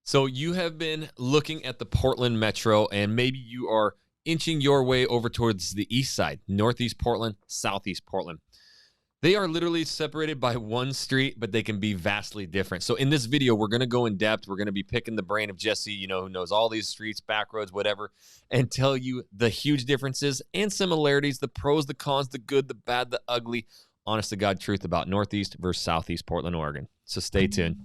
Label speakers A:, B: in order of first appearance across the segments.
A: So you have been looking at the Portland Metro, and maybe you are inching your way over towards the east side, northeast Portland, southeast Portland. They are literally separated by one street, but they can be vastly different. So in this video, we're going to go in depth. We're going to be picking the brain of Jesse, who knows all these streets, back roads, whatever, and tell you the huge differences and similarities, the pros, the cons, the good, the bad, the ugly, honest to God truth about northeast versus southeast Portland, Oregon. So stay tuned.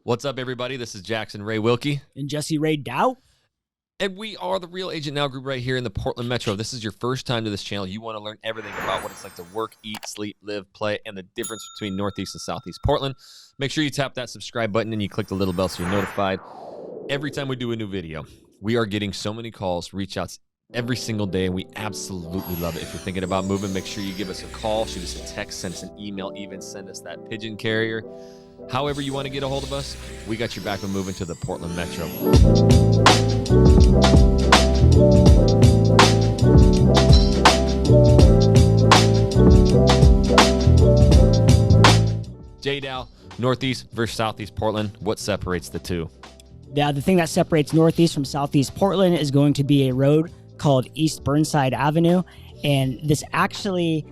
A: What's up, everybody? This is Jackson Ray Wilkey.
B: And Jesse Ray Dow.
A: And we are the Real Agent Now group right here in the Portland Metro. If this is your first time to this channel, you want to learn everything about what it's like to work, eat, sleep, live, play, and the difference between Northeast and Southeast Portland. Make sure you tap that subscribe button and you click the little bell so you're notified every time we do a new video. We are getting so many calls, reach outs every single day, and we absolutely love it. If you're thinking about moving, make sure you give us a call, shoot us a text, send us an email, even send us that pigeon carrier. However you want to get a hold of us, we got your back when moving to the Portland Metro. J-Dow, Northeast versus Southeast Portland, what separates the two?
B: Yeah, the thing that separates Northeast from Southeast Portland is going to be a road called East Burnside Avenue. And this actually,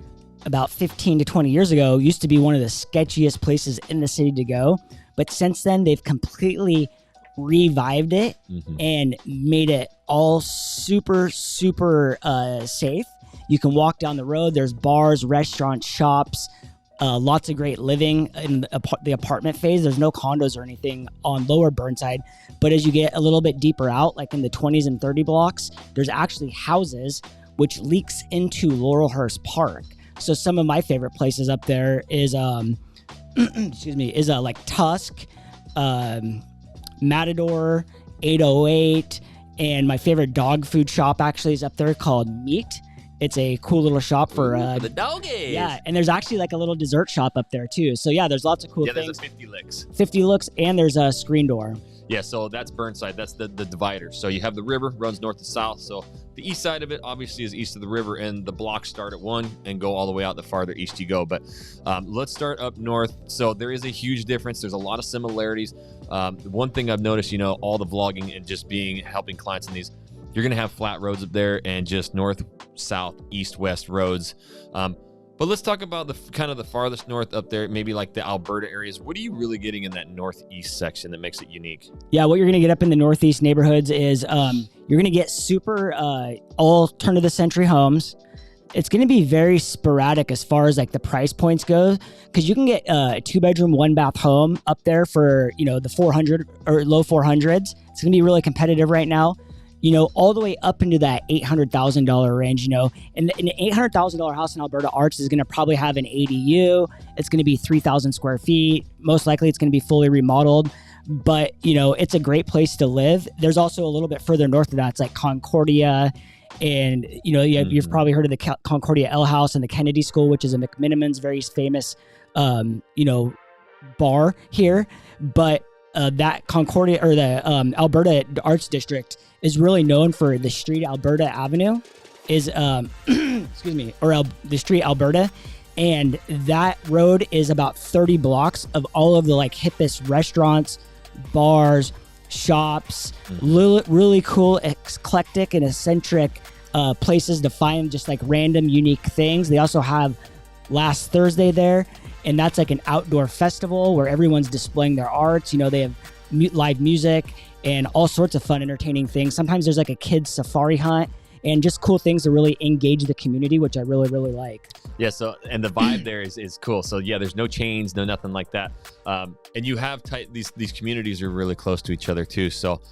B: about 15 to 20 years ago, used to be one of the sketchiest places in the city to go. But since then, they've completely revived it and made it all super safe. You can walk down the road. There's bars, restaurants, shops, lots of great living in the apartment phase. There's no condos or anything on lower Burnside. But as you get a little bit deeper out, like in the 20s and 30 blocks, there's actually houses which leaks into Laurelhurst Park. So some of my favorite places up there is, like Tusk, Matador, 808, and my favorite dog food shop actually is up there called Meat. It's a cool little shop for
A: the doggies.
B: Yeah, and there's actually like a little dessert shop up there too. So yeah, there's lots of cool things.
A: There's a 50 Licks.
B: 50 Licks, and there's a Screen Door.
A: Yeah, so that's Burnside. That's the divider. So you have the river, runs north to south. So the east side of it obviously is east of the river, and the blocks start at 1 and go all the way out the farther east you go. But let's start up north. So there is a huge difference. There's a lot of similarities. One thing I've noticed, all the vlogging and just helping clients in these, you're going to have flat roads up there and just north, south, east, west roads. But let's talk about the kind of the farthest north up there, maybe like the Alberta areas. What are you really getting in that northeast section that makes it unique?
B: Yeah, what you're going to get up in the northeast neighborhoods is you're going to get super all turn-of-the-century homes. It's going to be very sporadic as far as like the price points go, because you can get a 2-bedroom, 1-bath home up there for, the 400 or low 400s. It's going to be really competitive right now. All the way up into that $800,000 range, and an $800,000 house in Alberta Arts is going to probably have an ADU. It's going to be 3,000 square feet. Most likely it's going to be fully remodeled, but it's a great place to live. There's also a little bit further north of that. It's like Concordia, and you've probably heard of the Concordia Ale House and the Kennedy School, which is a McMiniman's very famous, bar here. But that Concordia or the Alberta Arts District is really known for the street Alberta Avenue is, the street Alberta. And that road is about 30 blocks of all of the like hippest restaurants, bars, shops, really cool, eclectic and eccentric places to find just like random unique things. They also have Last Thursday there, and that's like an outdoor festival where everyone's displaying their arts. They have live music and all sorts of fun, entertaining things. Sometimes there's like a kid's safari hunt and just cool things to really engage the community, which I really, really like. Yeah,
A: so, and the vibe there is cool. So yeah, there's no chains, no nothing like that. And you have these communities are really close to each other too. So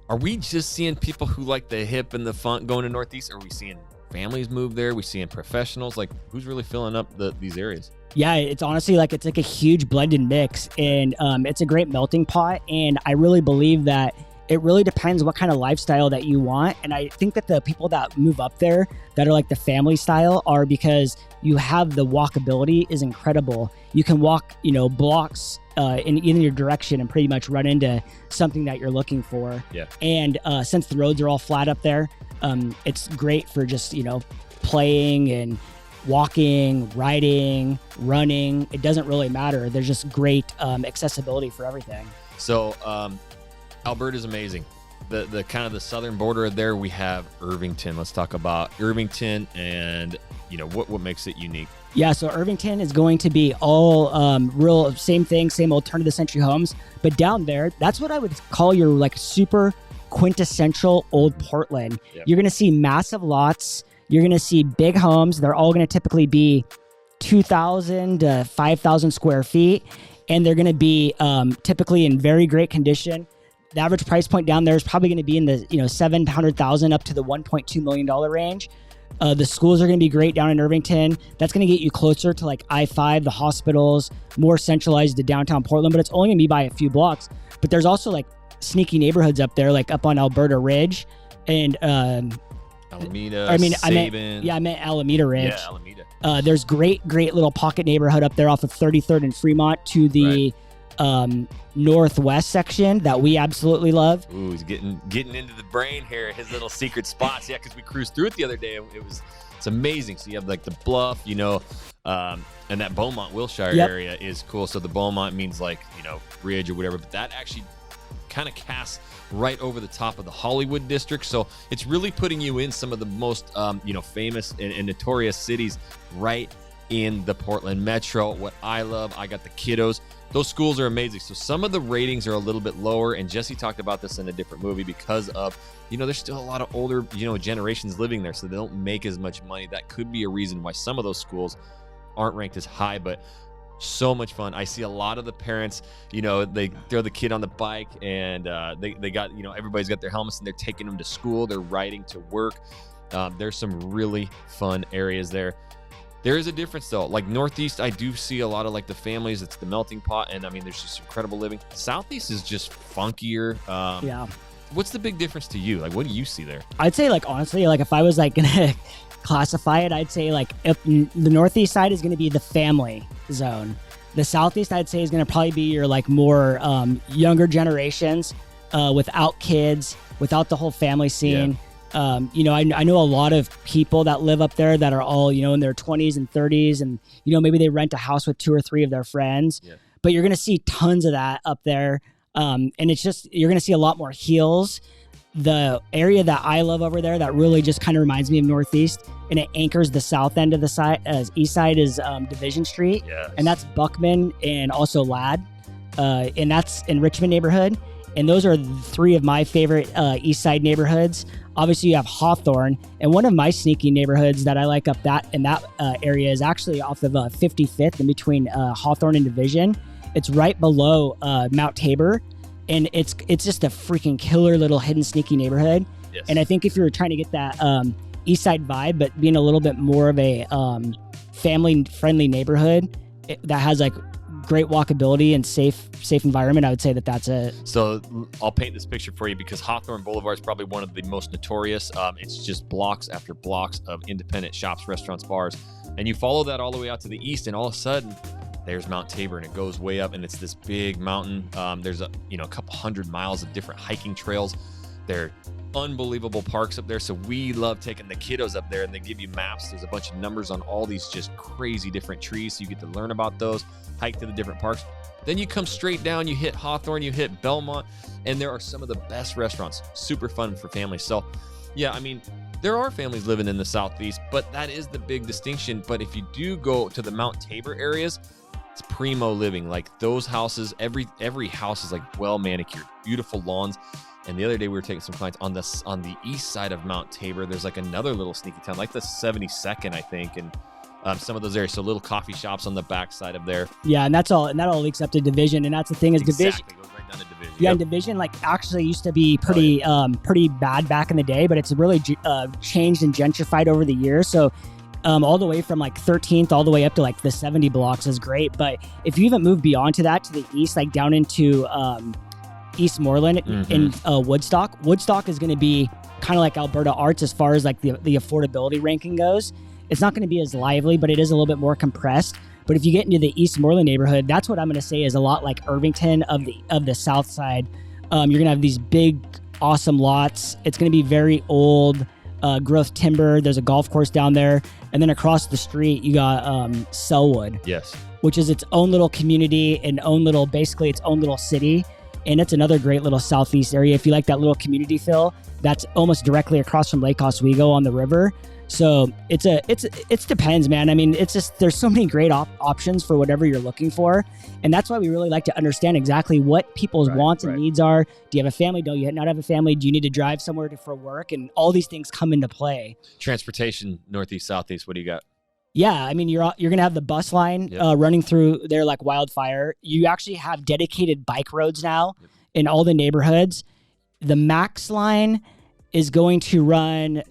A: are we just seeing people who like the hip and the fun going to Northeast? Or are we seeing families move there? Are we seeing professionals? Like, who's really filling up these areas?
B: Yeah, it's honestly like it's like a huge blended mix, and it's a great melting pot. And I really believe that it really depends what kind of lifestyle that you want. And I think that the people that move up there that are like the family style are because you have the walkability is incredible. You can walk, blocks in either direction and pretty much run into something that you're looking for.
A: Yeah.
B: And since the roads are all flat up there, it's great for just, playing and walking, riding, running. It doesn't really matter. There's just great accessibility for everything.
A: So Alberta's amazing. The kind of the southern border there, we have Irvington. Let's talk about Irvington and what makes it unique.
B: Yeah, so Irvington is going to be all real same thing, same old turn of the century homes. But down there, that's what I would call your like super quintessential old Portland. Yep. You're going to see massive lots. You're going to see big homes. They're all going to typically be 2,000 to 5,000 square feet. And they're going to be typically in very great condition. The average price point down there is probably going to be in the $700,000 up to the $1.2 million range. The schools are going to be great down in Irvington. That's going to get you closer to like I-5, the hospitals, more centralized to downtown Portland, but it's only going to be by a few blocks. But there's also like sneaky neighborhoods up there, like up on Alberta Ridge and
A: Alameda,
B: I
A: Sabin.
B: meant Alameda Ridge.
A: Yeah, Alameda.
B: There's great little pocket neighborhood up there off of 33rd and Fremont to the northwest section that we absolutely love.
A: Ooh, he's getting into the brain here, his little secret spots. Yeah, because we cruised through it the other day. It's amazing. So you have like the bluff, and that Beaumont, Wilshire area is cool. So the Beaumont means like, bridge or whatever, but that actually kind of casts right over the top of the Hollywood district. So it's really putting you in some of the most, famous and notorious cities right in the Portland metro. What I love, I got the kiddos. Those schools are amazing. So some of the ratings are a little bit lower, and Jesse talked about this in a different movie because of, there's still a lot of older, generations living there, so they don't make as much money. That could be a reason why some of those schools aren't ranked as high, but so much fun. I see a lot of the parents, they throw the kid on the bike and they got, everybody's got their helmets and they're taking them to school. They're riding to work. There's some really fun areas there. There is a difference though. Like Northeast, I do see a lot of like the families. It's the melting pot, and I mean, there's just incredible living. Southeast is just funkier.
B: Yeah.
A: What's the big difference to you? Like, what do you see there?
B: I'd say, like, honestly, like if I was like gonna classify it, I'd say like if the Northeast side is gonna be the family zone. The Southeast, I'd say, is gonna probably be your like more younger generations without kids, without the whole family scene. Yeah. I know a lot of people that live up there that are all, in their 20s and 30s, and, maybe they rent a house with 2 or 3 of their friends, but you're going to see tons of that up there. And it's just, you're going to see a lot more hills. The area that I love over there that really just kind of reminds me of Northeast, and it anchors the south end of the side, east side is Division Street. Yes. And that's Buckman and also Ladd. And that's in Richmond neighborhood. And those are 3 of my favorite east side neighborhoods. Obviously, you have Hawthorne, and one of my sneaky neighborhoods that I like up that in that area is actually off of 55th in between Hawthorne and Division. It's right below Mount Tabor, and it's just a freaking killer little hidden sneaky neighborhood. Yes. And I think if you're trying to get that east side vibe, but being a little bit more of a family-friendly neighborhood that has like great walkability and safe environment, I would say that's it.
A: So I'll paint this picture for you because Hawthorne Boulevard is probably one of the most notorious. It's just blocks after blocks of independent shops, restaurants, bars, and you follow that all the way out to the east, and all of a sudden there's Mount Tabor, and it goes way up, and it's this big mountain. There's a couple hundred miles of different hiking trails. They're unbelievable parks up there. So we love taking the kiddos up there, and they give you maps. There's a bunch of numbers on all these just crazy different trees. So you get to learn about those, hike to the different parks. Then you come straight down, you hit Hawthorne, you hit Belmont, and there are some of the best restaurants. Super fun for families. So yeah, I mean, there are families living in the Southeast, but that is the big distinction. But if you do go to the Mount Tabor areas, it's primo living. Like those houses, every house is like well manicured, beautiful lawns. And the other day we were taking some clients on the east side of Mount Tabor. There's like another little sneaky town, like the 72nd, I think, and some of those areas. So little coffee shops on the back side of there.
B: Yeah, and that all leaks up to Division, and that's the thing is Division.
A: Exactly, goes right down to Division.
B: Yeah, Division like actually used to be pretty bad back in the day, but it's really changed and gentrified over the years. So all the way from like 13th all the way up to like the 70 blocks is great. But if you even move beyond to that to the east, like down into Eastmoreland in Woodstock. Woodstock is going to be kind of like Alberta Arts as far as like the affordability ranking goes. It's not going to be as lively, but it is a little bit more compressed. But if you get into the Eastmoreland neighborhood, that's what I'm going to say is a lot like Irvington of the south side. You're going to have these big, awesome lots. It's going to be very old growth timber. There's a golf course down there. And then across the street, you got Selwood.
A: Yes.
B: Which is its own little community and basically its own little city. And it's another great little southeast area. If you like that little community feel, that's almost directly across from Lake Oswego on the river. So it depends, man. I mean, it's just, there's so many great options for whatever you're looking for. And that's why we really like to understand exactly what people's wants and needs are. Do you have a family? Do you not have a family? Do you need to drive somewhere for work? And all these things come into play.
A: Transportation, northeast, southeast, what do you got?
B: Yeah, I mean, you're going to have the bus line running through there like wildfire. You actually have dedicated bike roads now in all the neighborhoods. The Max line is going to run,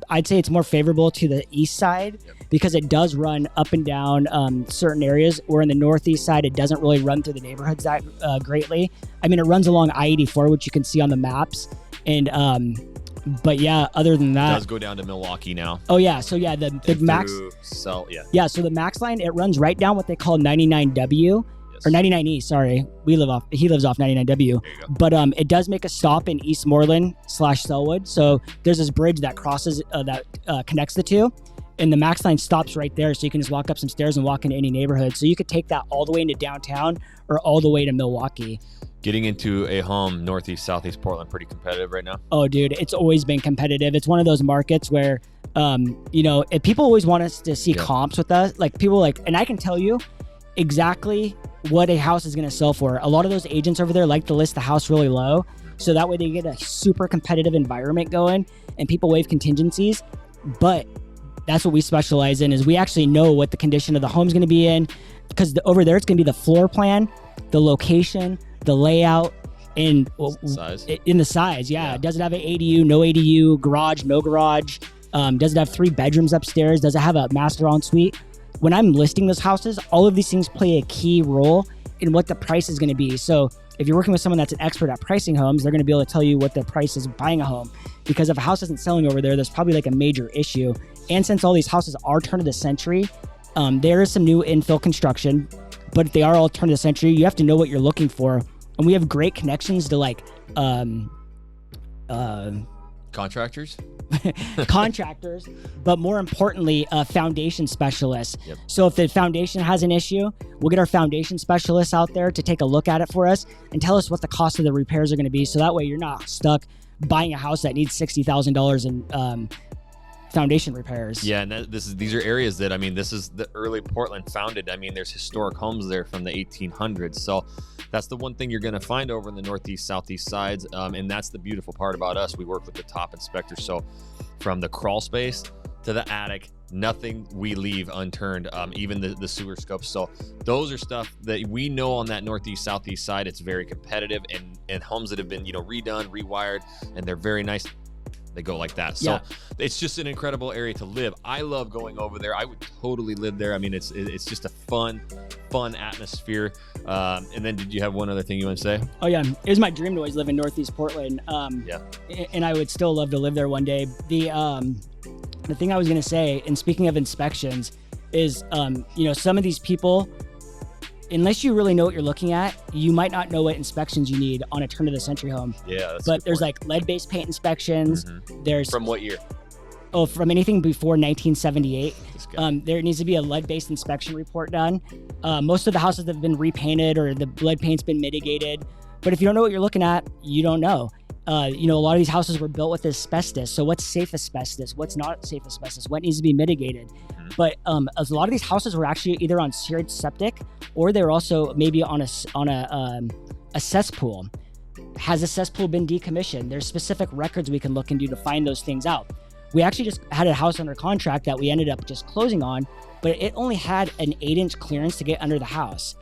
B: I'd say it's more favorable to the east side because it does run up and down certain areas, where in the northeast side, it doesn't really run through the neighborhoods that greatly. I mean, it runs along I-84, which you can see on the maps. And but yeah, other than that,
A: it does go down to Milwaukee now.
B: Oh yeah, so yeah, the Max. So the Max line, it runs right down what they call 99W or 99E. Sorry, he lives off 99W. But it does make a stop in Eastmoreland / Selwood. So there's this bridge that crosses that connects the two, and the Max line stops right there. So you can just walk up some stairs and walk into any neighborhood. So you could take that all the way into downtown or all the way to Milwaukee.
A: Getting into a home northeast, southeast Portland, pretty competitive right now.
B: Oh, dude, it's always been competitive. It's one of those markets where, if people always want us to see comps with us. Like people and I can tell you exactly what a house is going to sell for. A lot of those agents over there like to list the house really low, so that way they get a super competitive environment going, and people waive contingencies. But that's what we specialize in, is we actually know what the condition of the home's going to be in, because over there it's going to be the floor plan, the location, the layout, and
A: size.
B: In the size. Yeah. Does it have an ADU, no ADU, garage, no garage? Does it have 3 bedrooms upstairs? Does it have a master ensuite? When I'm listing those houses, all of these things play a key role in what the price is going to be. So if you're working with someone that's an expert at pricing homes, they're going to be able to tell you what the price is of buying a home. Because if a house isn't selling over there, there's probably like a major issue. And since all these houses are turn of the century, there is some new infill construction, but if they are all turn of the century, you have to know what you're looking for. And we have great connections to
A: contractors,
B: but more importantly, foundation specialists. So if the foundation has an issue, we'll get our foundation specialists out there to take a look at it for us and tell us what the cost of the repairs are going to be. So that way you're not stuck buying a house that needs $60,000 in foundation repairs.
A: Yeah, and these are areas that, I mean, this is the early Portland founded. I mean, there's historic homes there from the 1800s. So that's the one thing you're going to find over in the northeast, southeast sides. And that's the beautiful part about us. We work with the top inspectors. So from the crawl space to the attic, nothing we leave unturned, even the sewer scopes. So those are stuff that we know on that northeast, southeast side. It's very competitive, and homes that have been, redone, rewired, and they're very nice. They go like that. So it's just an incredible area to live. I love going over there. I would totally live there. I mean, it's just a fun atmosphere. And then did you have one other thing you want to say?
B: Oh yeah, it was my dream to always live in Northeast Portland. And I would still love to live there one day. The thing I was going to say, and speaking of inspections, is some of these people, unless you really know what you're looking at, you might not know what inspections you need on a turn of the century home.
A: Yeah,
B: but there's like lead-based paint inspections. There's
A: from what year?
B: Oh, from anything before 1978. There needs to be a lead-based inspection report done. Most of the houses have been repainted or the lead paint's been mitigated. But if you don't know what you're looking at, you don't know. A lot of these houses were built with asbestos. So what's safe asbestos? What's not safe asbestos? What needs to be mitigated? But a lot of these houses were actually either on seared septic, or they were also maybe on a cesspool. Has a cesspool been decommissioned? There's specific records we can look into to find those things out. We actually just had a house under contract that we ended up just closing on, but it only had an 8-inch clearance to get under the house.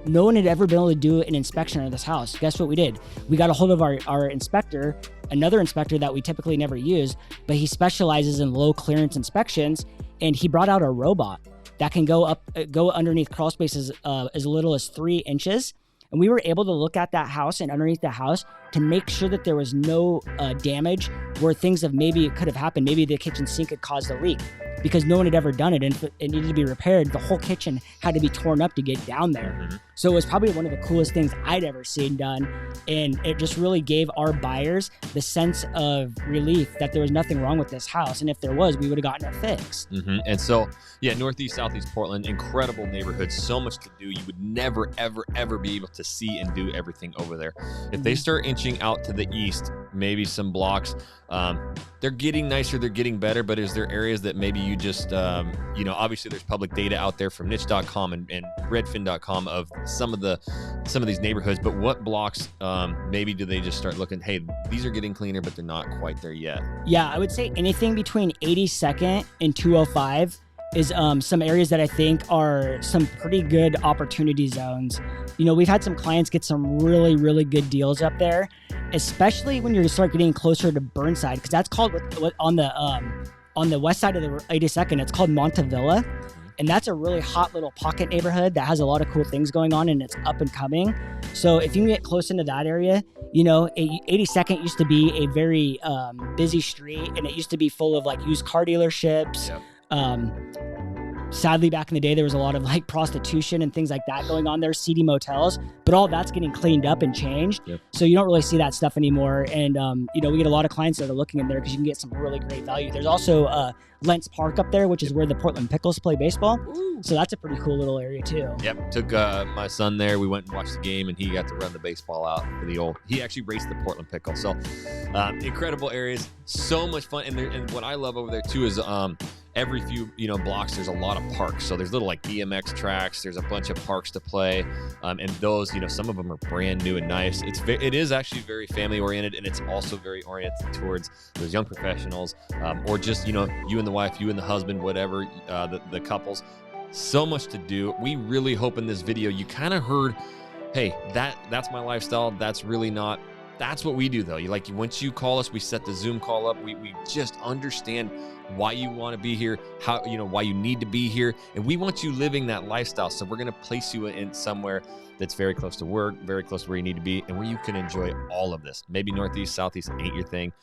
B: No one had ever been able to do an inspection of this house. Guess what we did? We got a hold of our inspector, another inspector that we typically never use, but he specializes in low clearance inspections, and he brought out a robot that can go underneath crawl spaces as little as 3 inches. And we were able to look at that house and underneath the house to make sure that there was no damage where things of maybe it could have happened. Maybe the kitchen sink had caused a leak because no one had ever done it. And if it needed to be repaired, the whole kitchen had to be torn up to get down there.
A: Mm-hmm.
B: So it was probably one of the coolest things I'd ever seen done. And it just really gave our buyers the sense of relief that there was nothing wrong with this house. And if there was, we would have gotten it fixed.
A: Mm-hmm. And so, yeah, Northeast, Southeast Portland, incredible neighborhood, so much to do. You would never, ever, ever be able to see and do everything over there. If they start inching out to the east, maybe some blocks, they're getting nicer, they're getting better, but is there areas that maybe you just, obviously there's public data out there from niche.com and redfin.com of some of these neighborhoods, but what blocks maybe do they just start looking, hey, these are getting cleaner, but they're not quite there yet?
B: Yeah, I would say anything between 82nd and 205 is some areas that I think are some pretty good opportunity zones. We've had some clients get some really, really good deals up there, especially when you start getting closer to Burnside, because that's called what on the west side of the 82nd, it's called Montevilla. And that's a really hot little pocket neighborhood that has a lot of cool things going on, and it's up and coming. So if you can get close into that area, 82nd used to be a very busy street, and it used to be full of like used car dealerships.
A: Yep.
B: Sadly, back in the day, there was a lot of like prostitution and things like that going on there, seedy motels, but all that's getting cleaned up and changed.
A: Yep.
B: So you don't really see that stuff anymore. And, we get a lot of clients that are looking in there because you can get some really great value. There's also Lentz Park up there, which is where the Portland Pickles play baseball. Ooh. So that's a pretty cool little area too.
A: Yep. Took my son there. We went and watched the game, and he got to run the baseball out for he actually raced the Portland Pickle. So incredible areas, so much fun. And what I love over there too is every few blocks there's a lot of parks. So there's little like BMX tracks, there's a bunch of parks to play, and those some of them are brand new and nice. It is actually very family oriented, and it's also very oriented towards those young professionals, or just you and the wife, you and the husband, whatever, the couples. So much to do. We really hope in this video you kind of heard, hey, that's my lifestyle. That's really not. That's what we do though. Once you call us, we set the Zoom call up. We just understand why you want to be here, how why you need to be here, and we want you living that lifestyle. So we're going to place you in somewhere that's very close to work, very close to where you need to be, and where you can enjoy all of this. Maybe Northeast, Southeast ain't your thing.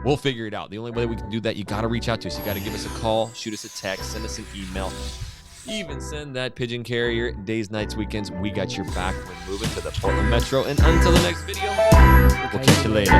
A: We'll figure it out. The only way we can do that, you got to reach out to us. You got to give us a call, shoot us a text, send us an email, even send that pigeon carrier. Days, nights, weekends, we got your back. We're moving to the Portland Metro. And until the next video, we'll catch you later.